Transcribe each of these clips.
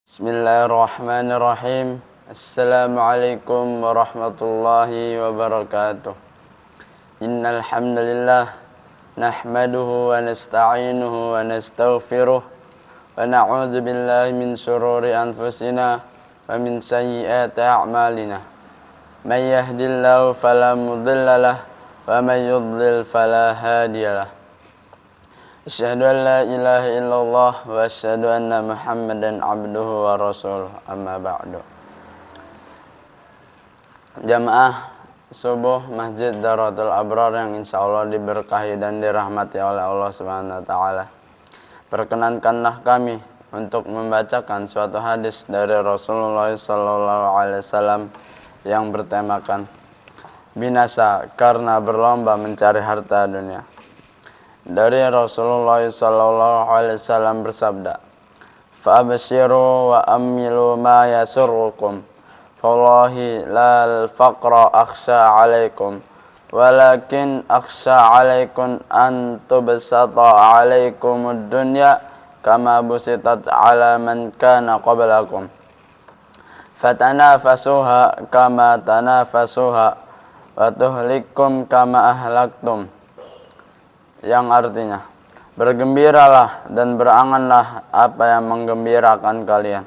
Bismillahirrahmanirrahim. Assalamualaikum warahmatullahi wabarakatuh. Innal hamdalillah nahmaduhu wa nasta'inuhu wa nastaghfiruh wa na'udzu billahi min shururi anfusina wa min sayyiati a'malina. May yahdihillahu fala mudilla lahu wa may yudlil fala hadiya lahu. Asyhadu an la ilaha illallah wa asyhadu anna Muhammadan abduhu wa rasuluh, amma ba'du. Jamaah subuh Masjid Daratul Abrar yang insyaallah diberkahi dan dirahmati oleh Allah Subhanahu wa taala. Perkenankanlah kami untuk membacakan suatu hadis dari Rasulullah sallallahu alaihi wasallam yang bertemakan binasa karena berlomba mencari harta dunia. Dari Rasulullah sallallahu alaihi wasallam bersabda, "Fa'abshiru wa amilu ma yasurrukum. Fawallahi lal faqra akhsha 'alaikum, walakin akhsha 'alaikum an tubsata 'alaikumud dunya kama busitat 'ala man kana qablakum. Fatanafasuha kama tanafasuha wa tuhlikum kama ahlaktum." Yang artinya, bergembiralah dan beranganlah apa yang menggembirakan kalian.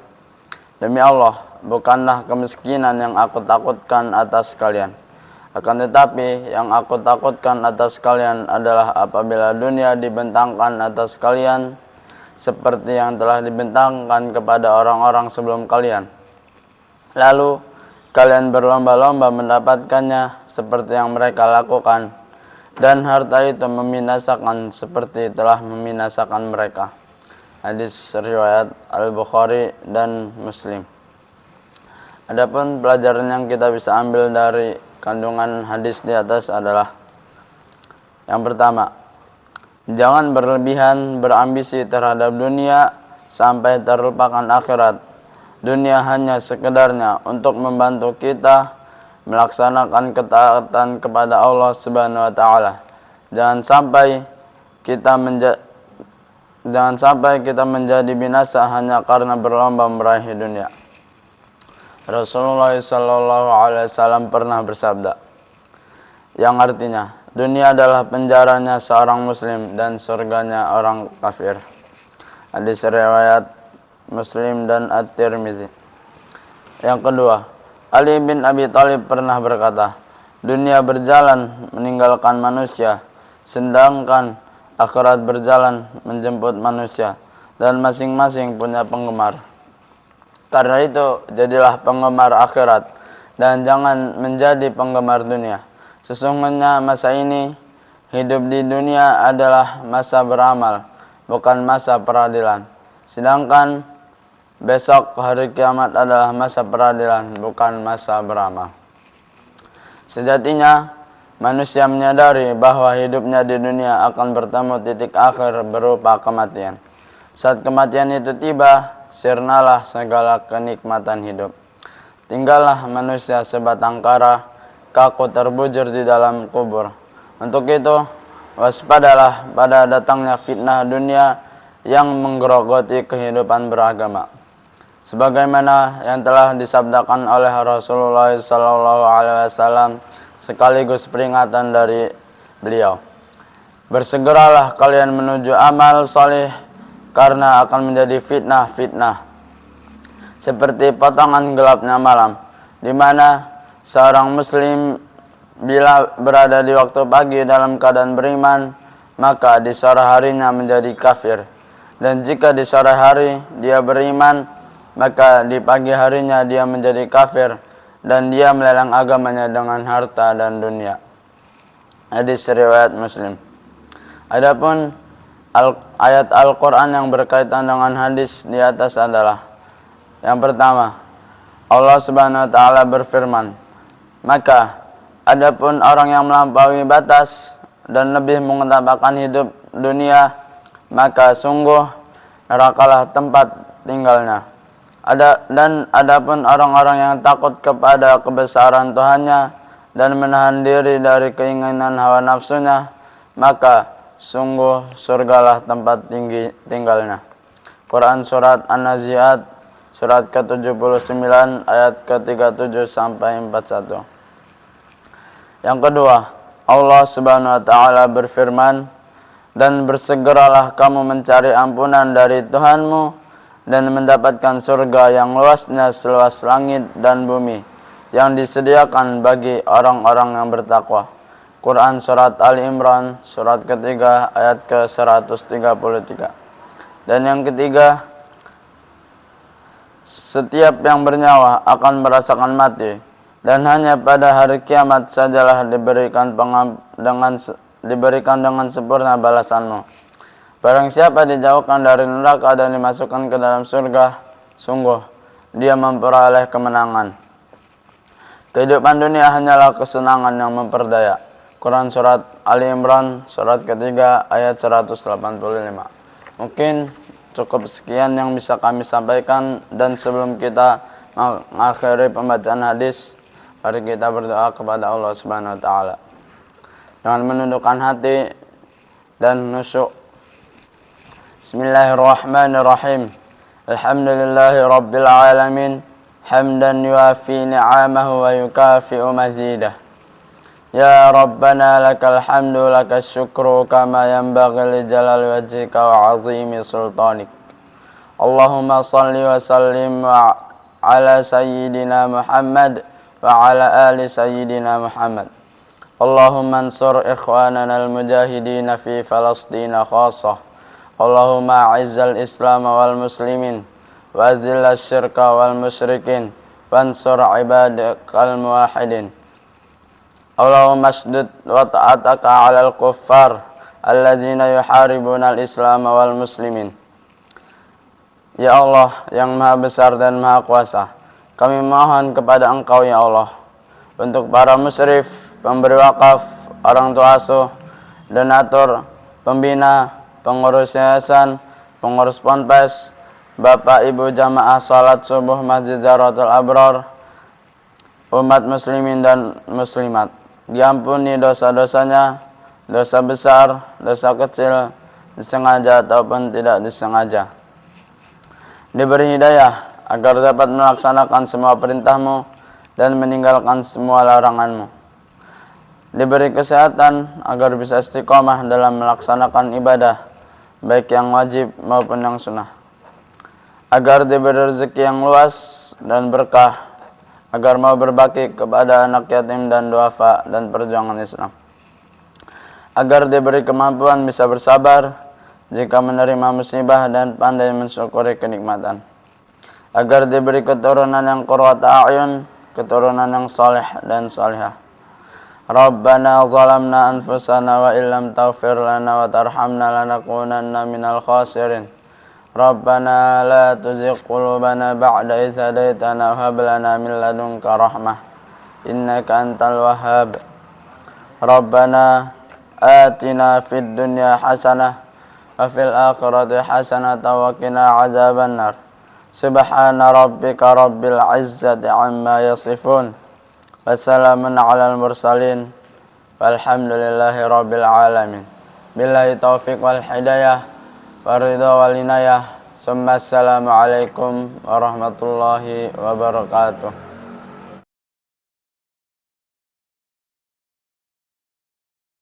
Demi Allah, bukanlah kemiskinan yang aku takutkan atas kalian. Akan tetapi, yang aku takutkan atas kalian adalah apabila dunia dibentangkan atas kalian seperti yang telah dibentangkan kepada orang-orang sebelum kalian. Lalu, kalian berlomba-lomba mendapatkannya seperti yang mereka lakukan. Dan harta itu membinasakan seperti telah membinasakan mereka. Hadis riwayat Al-Bukhari dan Muslim. Adapun pelajaran yang kita bisa ambil dari kandungan hadis di atas adalah: yang pertama, jangan berlebihan berambisi terhadap dunia sampai terlupakan akhirat. Dunia hanya sekedarnya untuk membantu kita melaksanakan ketaatan kepada Allah Subhanahu wa taala. Jangan sampai kita menjadi binasa hanya karena berlomba meraih dunia. Rasulullah sallallahu alaihi wasallam pernah bersabda, yang artinya, dunia adalah penjaranya seorang muslim dan surganya orang kafir. Hadis riwayat Muslim dan At-Tirmizi. Yang kedua, Ali bin Abi Thalib pernah berkata, dunia berjalan meninggalkan manusia, sedangkan akhirat berjalan menjemput manusia, dan masing-masing punya penggemar. Karena itu, jadilah penggemar akhirat, dan jangan menjadi penggemar dunia. Sesungguhnya masa ini, hidup di dunia adalah masa beramal, bukan masa peradilan. Sedangkan besok hari kiamat adalah masa peradilan, bukan masa beramal. Sejatinya, manusia menyadari bahwa hidupnya di dunia akan bertemu titik akhir berupa kematian. Saat kematian itu tiba, sirnalah segala kenikmatan hidup. Tinggallah manusia sebatang kara, kaku terbujur di dalam kubur. Untuk itu, waspadalah pada datangnya fitnah dunia yang menggerogoti kehidupan beragama. Sebagaimana yang telah disabdakan oleh Rasulullah SAW sekaligus peringatan dari beliau, bersegeralah kalian menuju amal saleh karena akan menjadi fitnah seperti potongan gelapnya malam, di mana seorang muslim bila berada di waktu pagi dalam keadaan beriman, maka di sore harinya menjadi kafir, dan jika di sore hari dia beriman, maka di pagi harinya dia menjadi kafir dan dia melelang agamanya dengan harta dan dunia. Hadis riwayat Muslim. Adapun ayat Al-Quran yang berkaitan dengan hadis di atas adalah: yang pertama, Allah Subhanahu wa taala berfirman, maka adapun orang yang melampaui batas dan lebih mengutamakan hidup dunia, maka sungguh nerakalah tempat tinggalnya. Adapun orang-orang yang takut kepada kebesaran Tuhannya dan menahan diri dari keinginan hawa nafsunya, maka sungguh surgalah tempat tinggalnya. Quran Surat An-Nazi'at surat ke-79 ayat ke-37 sampai 41. Yang kedua, Allah Subhanahu wa taala berfirman, "Dan bersegeralah kamu mencari ampunan dari Tuhanmu dan mendapatkan surga yang luasnya seluas langit dan bumi, yang disediakan bagi orang-orang yang bertakwa." Quran surat Ali Imran surat ketiga ayat ke-133. Dan yang ketiga, setiap yang bernyawa akan merasakan mati, dan hanya pada hari kiamat sajalah diberikan dengan sempurna balasanmu. Barang siapa dijauhkan dari neraka dan dimasukkan ke dalam surga, sungguh dia memperoleh kemenangan. Kehidupan dunia hanyalah kesenangan yang memperdaya. Quran surat Ali Imran surat ketiga ayat 185. Mungkin cukup sekian yang bisa kami sampaikan, dan sebelum kita mengakhiri pembacaan hadis, mari kita berdoa kepada Allah Subhanahu wa taala dengan menundukkan hati dan khusyuk. Bismillahirrahmanirrahim. Alhamdulillahi rabbil alamin, hamdan yuafi ni'amahu wa yukafi'u mazidah. Ya Rabbana lakal hamdu lakas syukru kama yanbaghi li jalali wajhika wa 'azimi sultanik. Allahumma salli wa sallim ala sayyidina Muhammad wa ala ali sayyidina Muhammad. Allahumma ansur ikhwanana al-mujahidin fi Falastina khassah. Allahumma a'izzal Islam wal muslimin wa adhil syirka wal musyrikin wansur ibadakal muwahhidin. Allahumma ashdud wa ta'ataka 'alal kuffar alladzina yuharibuna al-Islam wal muslimin. Ya Allah yang Maha Besar dan Maha Kuasa, kami mohon kepada Engkau ya Allah untuk para musyrif, pemberi wakaf, orang tua asuh, donatur, pembina, pengurus yayasan, pengurus ponpes, Bapak Ibu jamaah salat subuh Masjid Zahratul Abrar, umat muslimin dan muslimat. Diampuni dosa-dosanya, dosa besar, dosa kecil, disengaja ataupun tidak disengaja. Diberi hidayah agar dapat melaksanakan semua perintah-Mu dan meninggalkan semua larangan-Mu. Diberi kesehatan agar bisa istiqomah dalam melaksanakan ibadah, baik yang wajib maupun yang sunnah. Agar diberi rezeki yang luas dan berkah, agar mau berbakti kepada anak yatim dan duafa dan perjuangan Islam. Agar diberi kemampuan bisa bersabar jika menerima musibah dan pandai mensyukuri kenikmatan. Agar diberi keturunan yang qurrata a'yun, keturunan yang saleh dan salihah. Rabbana zalamna anfusana wa illam taghfir lana wa tarhamna lanakunanna minal khasirin. Rabbana la tuzigh qulubana ba'da idh hadaitana wa hab lana min ladunka rahmah innaka antal wahhab. Rabbana atina fid dunya hasanah wa fil akhirati hasanah wa qina azabannar. Subhana rabbika rabbil izzati amma yasifun wa salamun alal mursalin walhamdulillahi rabbil alamin. Billahi taufiq wal hidayah waridha wal inayah. Assalamualaikum warahmatullahi wabarakatuh.